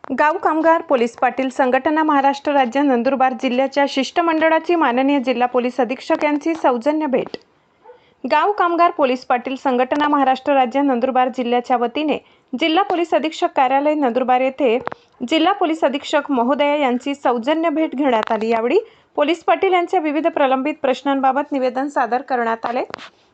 गाव कामगार पोलीस पाटील संघटना महाराष्ट्र राज्य नंदुरबार जिल्ह्याच्या शिष्टमंडळाची माननीय जिल्हा पोलीस अधीक्षक यांची सौजन्य भेट। गाव कामगार पोलीस पाटील संघटना महाराष्ट्र राज्य नंदुरबार जिल्ह्याच्या वतीने जिल्हा पोलीस अधीक्षक कार्यालय नंदुरबार येथे जिल्हा पोलीस अधीक्षक महोदया यांची सौजन्य भेट घेण्यात आली। यावेळी पोलीस पाटील यांच्या विविध प्रलंबित प्रश्नांबाबत निवेदन सादर करण्यात आले।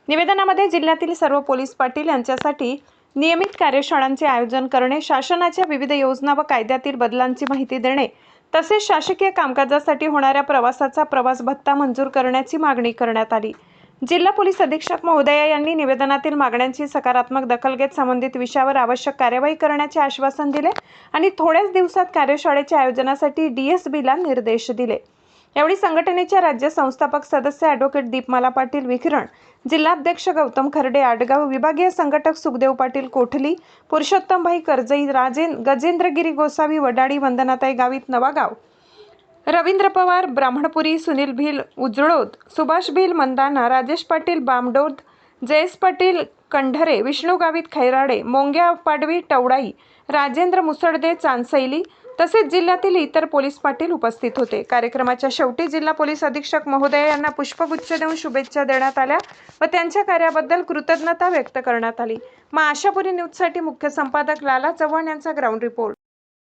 निवेदनामध्ये जिल्ह्यातील सर्व पोलीस पाटील यांच्यासाठी नियमित कार्यशाळांचे आयोजन करणे, शासनाच्या विविध योजना व कायद्यातील बदलांची माहिती देणे, तसेच शासकीय कामकाजासाठी होणाऱ्या प्रवासाचा प्रवास भत्ता मंजूर करण्याची मागणी करण्यात आली। जिल्हा पोलीस अधीक्षक महोदया यांनी निवेदनातील मागण्यांची सकारात्मक दखल घेत संबंधित विषयावर आवश्यक कार्यवाही करण्याचे आश्वासन दिले आणि थोड्याच दिवसात कार्यशाळेच्या आयोजनासाठी DSBला निर्देश दिले। यावेळी संघटनेच्या राज्य संस्थापक सदस्य ॲडव्होकेट दीपमाला पाटील विखरण, जिल्हाध्यक्ष गौतम खर्डे आडगाव, विभागीय संघटक सुखदेव पाटील कोठली, पुरुषोत्तमभाई कर्जई, गजेंद्रगिरी गोसावी वडाळी, वंदनाताई गावित नवागाव, रवींद्र पवार ब्राह्मणपुरी, सुनील भिल उजळोद, सुभाष भिल मंदाना, राजेश पाटील बामडोद, जयेश पाटील कंढरे, विष्णू गावित खैराडे, मोंग्या पाडवी टवडाई, राजेंद्र मुसळदे चांसैली तसेच जिल्ह्यातील इतर पोलीस पाटील उपस्थित होते। कार्यक्रमाच्या शेवटी जिल्हा पोलीस अधीक्षक महोदया यांना पुष्पगुच्छ देऊन शुभेच्छा देण्यात आल्या व त्यांच्या कार्याबद्दल कृतज्ञता व्यक्त करण्यात आली। आशापुरी न्यूजसाठी मुख्य संपादक लाला चव्हाण यांचा ग्राउंड रिपोर्ट।